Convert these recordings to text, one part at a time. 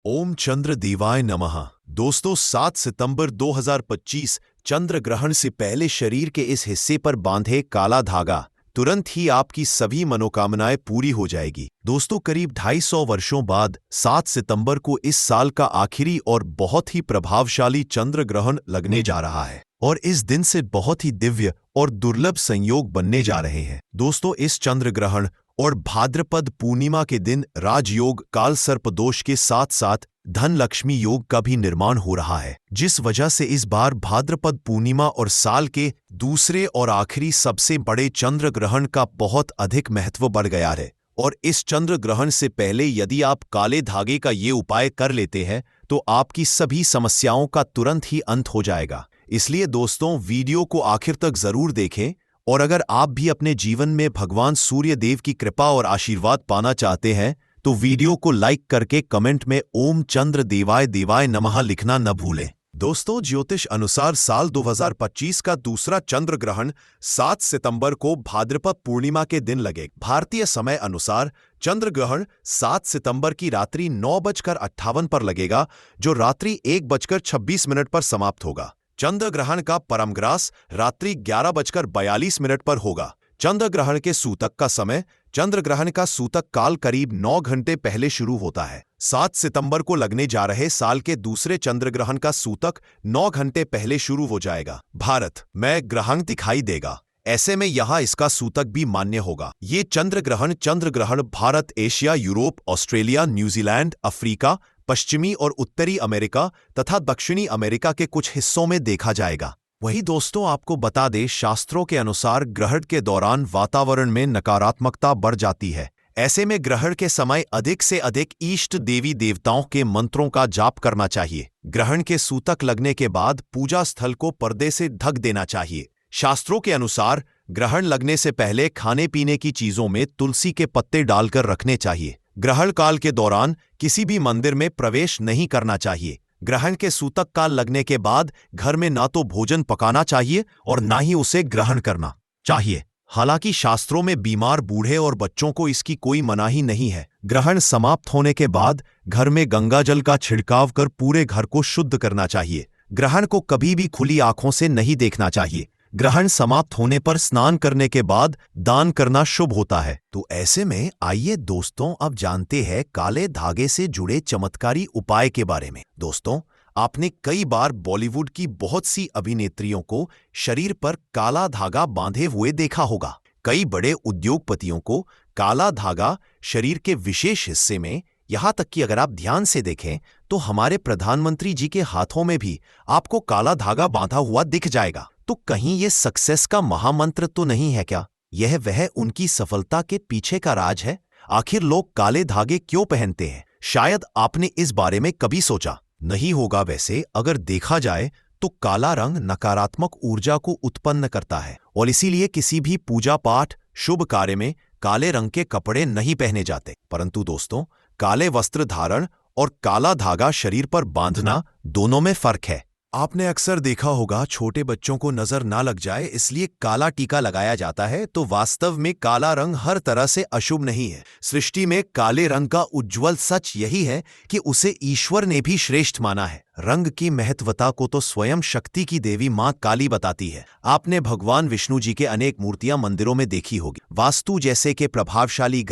ओम चंद्र देवाय नमः। दोस्तों 7 सितंबर 2025 चंद्र ग्रहण से पहले शरीर के इस हिस्से पर बांधे काला धागा तुरंत ही आपकी सभी मनोकामनाएं पूरी हो जाएगी। दोस्तों करीब 250 वर्षों बाद 7 सितंबर को इस साल का आखिरी और बहुत ही प्रभावशाली चंद्र ग्रहण लगने जा रहा है और इस दिन से बहुत ही दिव्य और दुर्लभ संयोग बनने जा रहे हैं। दोस्तों इस चंद्र ग्रहण और भाद्रपद पूर्णिमा के दिन राजयोग काल सर्प दोष के साथ साथ धन लक्ष्मी योग का भी निर्माण हो रहा है, जिस वजह से इस बार भाद्रपद पूर्णिमा और साल के दूसरे और आखिरी सबसे बड़े चंद्र ग्रहण का बहुत अधिक महत्व बढ़ गया है। और इस चंद्र ग्रहण से पहले यदि आप काले धागे का ये उपाय कर लेते हैं तो आपकी सभी समस्याओं का तुरंत ही अंत हो जाएगा। इसलिए दोस्तों वीडियो को आखिर तक जरूर देखें और अगर आप भी अपने जीवन में भगवान सूर्य देव की कृपा और आशीर्वाद पाना चाहते हैं तो वीडियो को लाइक करके कमेंट में ओम चंद्र देवाय देवाय नमः लिखना न भूलें। दोस्तों ज्योतिष अनुसार साल 2025 का दूसरा चंद्र ग्रहण 7 सितंबर को भाद्रपद पूर्णिमा के दिन लगेगा। भारतीय समय अनुसार चंद्र ग्रहण 7 सितंबर की रात्रि 9:58 पर लगेगा, जो रात्रि 1:26 पर समाप्त होगा। चंद्र ग्रहण का परमग्रास रात्रि 11:42 पर होगा। चंद्र ग्रहण के सूतक का समय चंद्र ग्रहण का सूतक काल करीब 9 घंटे पहले शुरू होता है। 7 सितंबर को लगने जा रहे साल के दूसरे चंद्र ग्रहण का सूतक 9 घंटे पहले शुरू हो जाएगा। भारत में ग्रहण दिखाई देगा, ऐसे में यहाँ इसका सूतक भी मान्य होगा। ये चंद्र ग्रहण Bharat, Asia, Europe, Australia, New Zealand, Africa, पश्चिमी और उत्तरी अमेरिका तथा दक्षिणी अमेरिका के कुछ हिस्सों में देखा जाएगा। वही दोस्तों आपको बता दें, शास्त्रों के अनुसार ग्रहण के दौरान वातावरण में नकारात्मकता बढ़ जाती है। ऐसे में ग्रहण के समय अधिक से अधिक इष्ट देवी देवताओं के मंत्रों का जाप करना चाहिए। ग्रहण के सूतक लगने के बाद पूजा स्थल को पर्दे से ढक देना चाहिए। शास्त्रों के अनुसार ग्रहण लगने से पहले खाने पीने की चीजों में तुलसी के पत्ते डालकर रखने चाहिए। ग्रहण काल के दौरान किसी भी मंदिर में प्रवेश नहीं करना चाहिए। ग्रहण के सूतक काल लगने के बाद घर में ना तो भोजन पकाना चाहिए और ना ही उसे ग्रहण करना चाहिए। हालांकि शास्त्रों में बीमार बूढ़े और बच्चों को इसकी कोई मनाही नहीं है। ग्रहण समाप्त होने के बाद घर में गंगा जल का छिड़काव कर पूरे घर को शुद्ध करना चाहिए। ग्रहण को कभी भी खुली आंखों से नहीं देखना चाहिए। ग्रहण समाप्त होने पर स्नान करने के बाद दान करना शुभ होता है। तो ऐसे में आइए दोस्तों अब जानते हैं काले धागे से जुड़े चमत्कारी उपाय के बारे में। दोस्तों आपने कई बार बॉलीवुड की बहुत सी अभिनेत्रियों को शरीर पर काला धागा बांधे हुए देखा होगा। कई बड़े उद्योगपतियों को काला धागा शरीर के विशेष हिस्से में, यहाँ तक कि अगर आप ध्यान से देखें तो हमारे प्रधानमंत्री जी के हाथों में भी आपको काला धागा बांधा हुआ दिख जाएगा। तो कहीं ये सक्सेस का महामंत्र तो नहीं है क्या? यह वह उनकी सफलता के पीछे का राज है। आखिर लोग काले धागे क्यों पहनते हैं? शायद आपने इस बारे में कभी सोचा नहीं होगा। वैसे अगर देखा जाए तो काला रंग नकारात्मक ऊर्जा को उत्पन्न करता है और इसीलिए किसी भी पूजा पाठ शुभ कार्य में काले रंग के कपड़े नहीं पहने जाते। परंतु दोस्तों काले वस्त्र धारण और काला धागा शरीर पर बांधना दोनों में फर्क है। आपने अक्सर देखा होगा छोटे बच्चों को नजर ना लग जाए इसलिए काला टीका लगाया जाता है। तो वास्तव में काला रंग हर तरह से अशुभ नहीं है। सृष्टि में काले रंग का उज्जवल सच यही है कि उसे ईश्वर ने भी श्रेष्ठ माना है। रंग की महत्वता को तो स्वयं शक्ति की देवी मां काली बताती है। आपने भगवान विष्णु जी के अनेक मूर्तियां मंदिरों में देखी होगी। वास्तु जैसे कि प्रभावशाली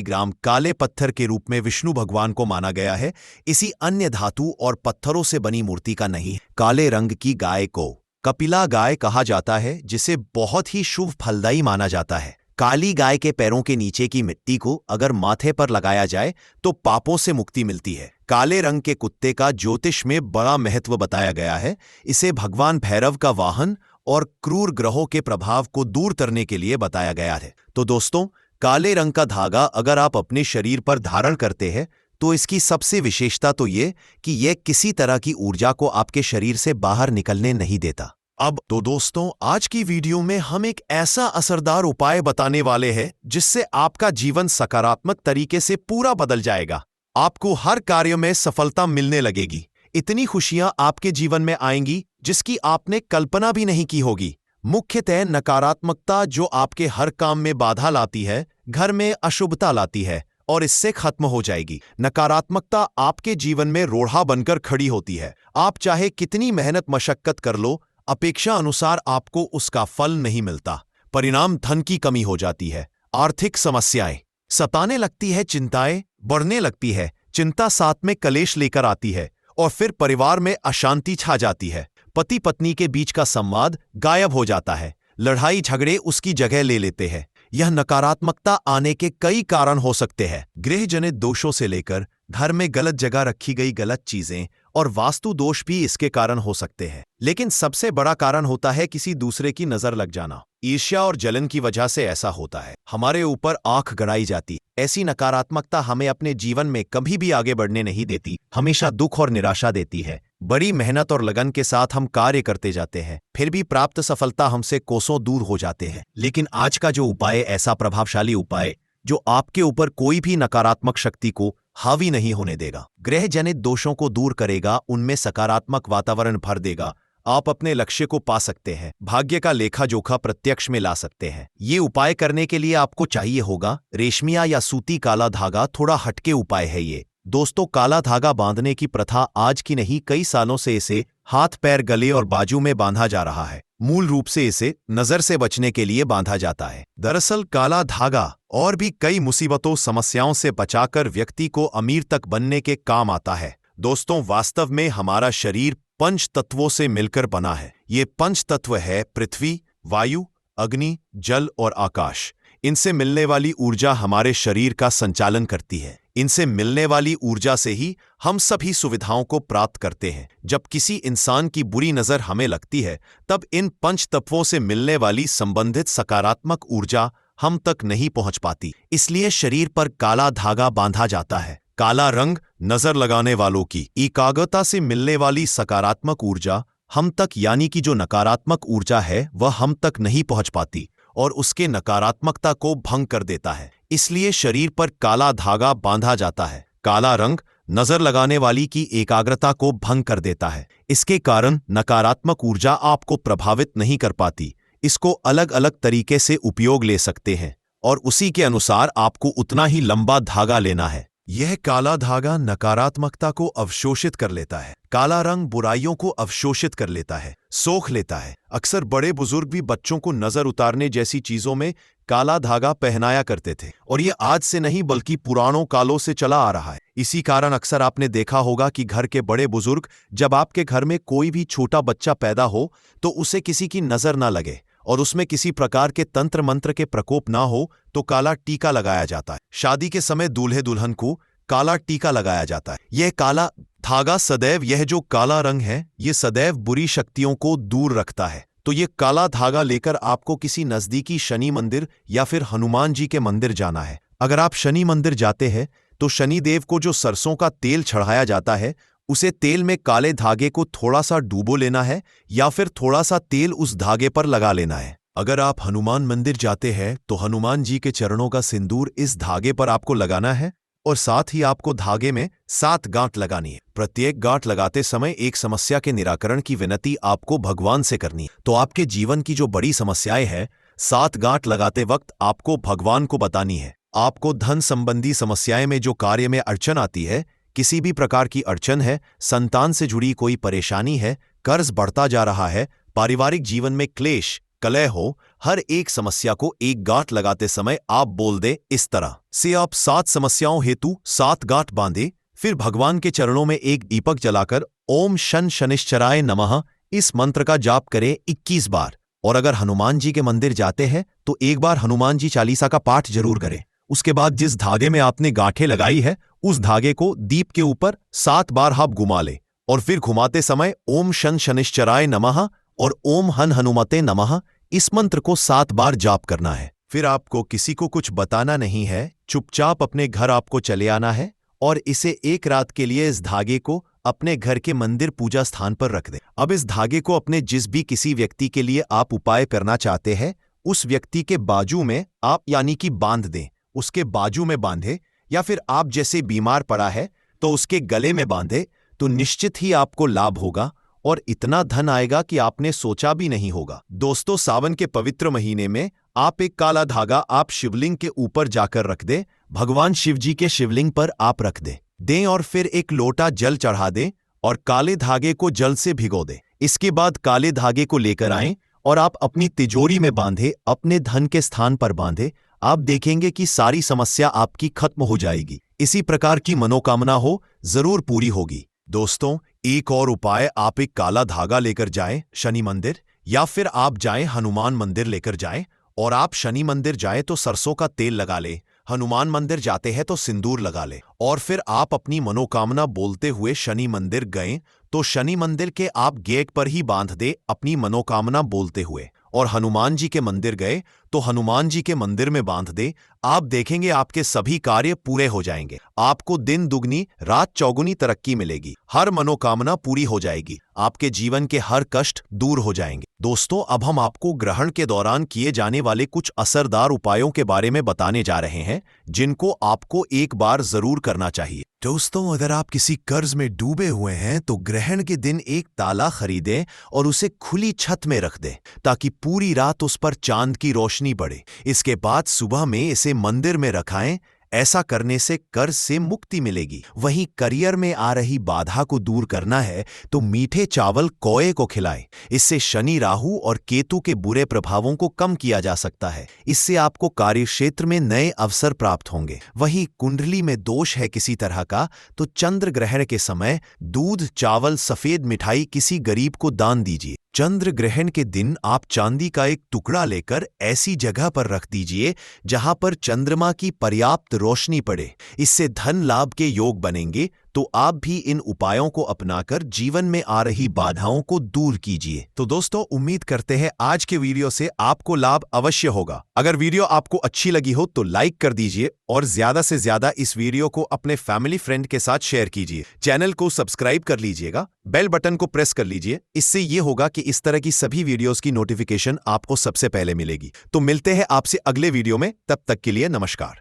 ग्राम काले पत्थर के रूप में विष्णु भगवान को माना गया है। इसी अन्य धातु और पत्थरों से बनी मूर्ति का नहीं। काले रंग की गाय को कपिला गाय कहा जाता है, जिसे बहुत ही शुभ फलदायी माना जाता है। काली गाय के पैरों के नीचे की मिट्टी को अगर माथे पर लगाया जाए तो पापों से मुक्ति मिलती है। काले रंग के कुत्ते का ज्योतिष में बड़ा महत्व बताया गया है। इसे भगवान भैरव का वाहन और क्रूर ग्रहों के प्रभाव को दूर करने के लिए बताया गया है। तो दोस्तों काले रंग का धागा अगर आप अपने शरीर पर धारण करते हैं तो इसकी सबसे विशेषता तो ये कि यह किसी तरह की ऊर्जा को आपके शरीर से बाहर निकलने नहीं देता। अब तो दोस्तों आज की वीडियो में हम एक ऐसा असरदार उपाय बताने वाले हैं जिससे आपका जीवन सकारात्मक तरीके से पूरा बदल जाएगा। आपको हर कार्य में सफलता मिलने लगेगी। इतनी खुशियां आपके जीवन में आएंगी जिसकी आपने कल्पना भी नहीं की होगी। मुख्यतः नकारात्मकता जो आपके हर काम में बाधा लाती है, घर में अशुभता लाती है और इससे खत्म हो जाएगी। नकारात्मकता आपके जीवन में रोड़ा बनकर खड़ी होती है। आप चाहे कितनी मेहनत मशक्कत कर लो, अपेक्षा अनुसार आपको उसका फल नहीं मिलता। परिणाम धन की कमी हो जाती है, आर्थिक समस्याएं सताने लगती है, चिंताएं बढ़ने लगती है, चिंता साथ में कलेश लेकर आती है और फिर परिवार में अशांति छा जाती है। पति पत्नी के बीच का संवाद गायब हो जाता है, लड़ाई झगड़े उसकी जगह ले लेते हैं। यह नकारात्मकता आने के कई कारण हो सकते हैं, गृह जनित दोषों से लेकर घर में गलत जगह रखी गई गलत चीजें और वास्तु दोष भी इसके कारण हो सकते हैं। लेकिन सबसे बड़ा कारण होता है किसी दूसरे की नजर लग जाना। ईर्ष्या और जलन की वजह से ऐसा होता है, हमारे ऊपर आंख गड़ाई जाती। ऐसी नकारात्मकता हमें अपने जीवन में कभी भी आगे बढ़ने नहीं देती, हमेशा दुख और निराशा देती है। बड़ी मेहनत और लगन के साथ हम कार्य करते जाते हैं, फिर भी प्राप्त सफलता हमसे कोसों दूर हो जाते हैं। लेकिन आज का जो उपाय, ऐसा प्रभावशाली उपाय जो आपके ऊपर कोई भी नकारात्मक शक्ति को हावी नहीं होने देगा, ग्रह जनित दोषों को दूर करेगा, उनमें सकारात्मक वातावरण भर देगा। आप अपने लक्ष्य को पा सकते हैं, भाग्य का लेखा जोखा प्रत्यक्ष में ला सकते हैं। ये उपाय करने के लिए आपको चाहिए होगा रेशमिया या सूती काला धागा। थोड़ा हटके उपाय है ये दोस्तों। काला धागा बांधने की प्रथा आज की नहीं, कई सालों से इसे हाथ, पैर, गले और बाजू में बांधा जा रहा है। मूल रूप से इसे नजर से बचने के लिए बांधा जाता है। दरअसल काला धागा और भी कई मुसीबतों, समस्याओं से बचाकर व्यक्ति को अमीर तक बनने के काम आता है। दोस्तों, वास्तव में हमारा शरीर पंच तत्वों से मिलकर बना है। ये पंच तत्व है पृथ्वी, वायु, अग्नि, जल और आकाश। इनसे मिलने वाली ऊर्जा हमारे शरीर का संचालन करती है। इनसे मिलने वाली ऊर्जा से ही हम सभी सुविधाओं को प्राप्त करते हैं। जब किसी इंसान की बुरी नजर हमें लगती है, तब इन पंच तत्वों से मिलने वाली संबंधित सकारात्मक ऊर्जा हम तक नहीं पहुंच पाती। इसलिए शरीर पर काला धागा बांधा जाता है। काला रंग नजर लगाने वालों की एकाग्रता से मिलने वाली सकारात्मक ऊर्जा हम तक, यानी कि जो नकारात्मक ऊर्जा है, वह हम तक नहीं पहुंच पाती और उसके नकारात्मकता को भंग कर देता है। इसलिए शरीर पर काला धागा बांधा जाता है। काला रंग नजर लगाने वाली की एकाग्रता को भंग कर देता है। इसके कारण नकारात्मक ऊर्जा आपको प्रभावित नहीं कर पाती। इसको अलग अलग तरीके से उपयोग ले सकते हैं और उसी के अनुसार आपको उतना ही लंबा धागा लेना है। यह काला धागा नकारात्मकता को अवशोषित कर लेता है। काला रंग बुराइयों को अवशोषित कर लेता है, सोख लेता है। अक्सर बड़े बुजुर्ग भी बच्चों को नजर उतारने जैसी चीजों में काला धागा पहनाया करते थे और ये आज से नहीं बल्कि पुरानों कालों से चला आ रहा है। इसी कारण अक्सर आपने देखा होगा कि घर के बड़े बुजुर्ग, जब आपके घर में कोई भी छोटा बच्चा पैदा हो तो उसे किसी की नजर ना लगे और उसमें किसी प्रकार के तंत्र मंत्र के प्रकोप ना हो तो काला टीका लगाया जाता है। शादी के समय दूल्हे दुल्हन को काला टीका लगाया जाता है। यह काला धागा सदैव, यह जो काला रंग है, ये सदैव बुरी शक्तियों को दूर रखता है। तो ये काला धागा लेकर आपको किसी नजदीकी शनि मंदिर या फिर हनुमान जी के मंदिर जाना है। अगर आप शनि मंदिर जाते हैं तो शनिदेव को जो सरसों का तेल चढ़ाया जाता है, उसे तेल में काले धागे को थोड़ा सा डूबो लेना है या फिर थोड़ा सा तेल उस धागे पर लगा लेना है। अगर आप हनुमान मंदिर जाते हैं तो हनुमान जी के चरणों का सिंदूर इस धागे पर आपको लगाना है और साथ ही आपको धागे में 7 गांठ लगानी है। प्रत्येक गांठ लगाते समय एक समस्या के निराकरण की विनती आपको भगवान से करनी है। तो आपके जीवन की जो बड़ी समस्याएं हैं, 7 गांठ लगाते वक्त आपको भगवान को बतानी है। आपको धन संबंधी समस्याएं में जो कार्य में अड़चन आती है, किसी भी प्रकार की अड़चन है, संतान से जुड़ी कोई परेशानी है, कर्ज बढ़ता जा रहा है, पारिवारिक जीवन में क्लेश कलह हो, हर एक समस्या को एक गांठ लगाते समय आप बोल दे इस तरह से। आप 7 समस्याओं हेतु 7 गांठ बांधे, फिर भगवान के चरणों में एक दीपक जलाकर ओम शन शनिश्चराय नमः इस मंत्र का जाप करें 21 बार। और अगर हनुमान जी के मंदिर जाते हैं तो एक बार हनुमान जी चालीसा का पाठ जरूर करें। उसके बाद जिस धागे में आपने गांठें लगाई है, उस धागे को दीप के ऊपर 7 बार आप घुमा ले और फिर घुमाते समय ओम शन शनिश्चराय नमः और ओम हन हनुमते नमः इस मंत्र को 7 बार जाप करना है। फिर आपको किसी को कुछ बताना नहीं है, चुपचाप अपने घर आपको चले आना है और इसे एक रात के लिए इस धागे को अपने घर के मंदिर पूजा स्थान पर रख दें। अब इस धागे को अपने जिस भी किसी व्यक्ति के लिए आप उपाय करना चाहते हैं, उस व्यक्ति के बाजू में आप यानी कि बांध दें। उसके बाजू में बांधे या फिर आप जैसे बीमार पड़ा है तो उसके गले में बांधे, तो निश्चित ही आपको लाभ होगा और इतना धन आएगा कि आपने सोचा भी नहीं होगा। दोस्तों, सावन के पवित्र महीने में आप एक काला धागा आप शिवलिंग के ऊपर जाकर रख दें। भगवान शिव जी के शिवलिंग पर आप रख दें और फिर एक लोटा जल चढ़ा दें और काले धागे को जल से भिगो दें। इसके बाद काले धागे को लेकर आएं और आप अपनी तिजोरी में बांधे, अपने धन के स्थान पर बांधे। आप देखेंगे कि सारी समस्या आपकी खत्म हो जाएगी। इसी प्रकार की मनोकामना हो जरूर पूरी होगी। दोस्तों, एक और उपाय, आप एक काला धागा लेकर जाएं शनि मंदिर, या फिर आप जाएं हनुमान मंदिर लेकर जाएं। और आप शनि मंदिर जाएं तो सरसों का तेल लगा ले, हनुमान मंदिर जाते हैं तो सिंदूर लगा ले। और फिर आप अपनी मनोकामना बोलते हुए शनि मंदिर गए तो शनि मंदिर के आप गेट पर ही बांध दे अपनी मनोकामना बोलते हुए। और हनुमान जी के मंदिर गए तो हनुमान जी के मंदिर में बांध दे। आप देखेंगे आपके सभी कार्य पूरे हो जाएंगे। आपको दिन दुगनी रात चौगुनी तरक्की मिलेगी। हर मनोकामना पूरी हो जाएगी। आपके जीवन के हर कष्ट दूर हो जाएंगे। दोस्तों, अब हम आपको ग्रहण के दौरान किए जाने वाले कुछ असरदार उपायों के बारे में बताने जा रहे हैं, जिनको आपको एक बार जरूर करना चाहिए। दोस्तों, अगर आप किसी कर्ज में डूबे हुए हैं तो ग्रहण के दिन एक ताला खरीदें और उसे खुली छत में रख दें ताकि पूरी रात उस पर चांद की रोशनी पड़े। इसके बाद सुबह में इसे मंदिर में रखाएं। ऐसा करने से कर्ज से मुक्ति मिलेगी। वहीं करियर में आ रही बाधा को दूर करना है तो मीठे चावल कौए को खिलाएं। इससे शनि, राहु और केतु के बुरे प्रभावों को कम किया जा सकता है। इससे आपको कार्यक्षेत्र में नए अवसर प्राप्त होंगे। वहीं कुंडली में दोष है किसी तरह का तो चंद्र ग्रहण के समय दूध, चावल, सफेद मिठाई किसी गरीब को दान दीजिए। चंद्र ग्रहण के दिन आप चांदी का एक टुकड़ा लेकर ऐसी जगह पर रख दीजिए जहां पर चंद्रमा की पर्याप्त रोशनी पड़े। इससे धन लाभ के योग बनेंगे। तो आप भी इन उपायों को अपनाकर जीवन में आ रही बाधाओं को दूर कीजिए। तो दोस्तों, उम्मीद करते हैं आज के वीडियो से आपको लाभ अवश्य होगा। अगर वीडियो आपको अच्छी लगी हो तो लाइक कर दीजिए और ज्यादा से ज्यादा इस वीडियो को अपने फैमिली फ्रेंड के साथ शेयर कीजिए। चैनल को सब्सक्राइब कर लीजिएगा, बेल बटन को प्रेस कर लीजिए। इससे यह होगा कि इस तरह की सभी वीडियोस की नोटिफिकेशन आपको सबसे पहले मिलेगी। तो मिलते हैं आपसे अगले वीडियो में। तब तक के लिए नमस्कार।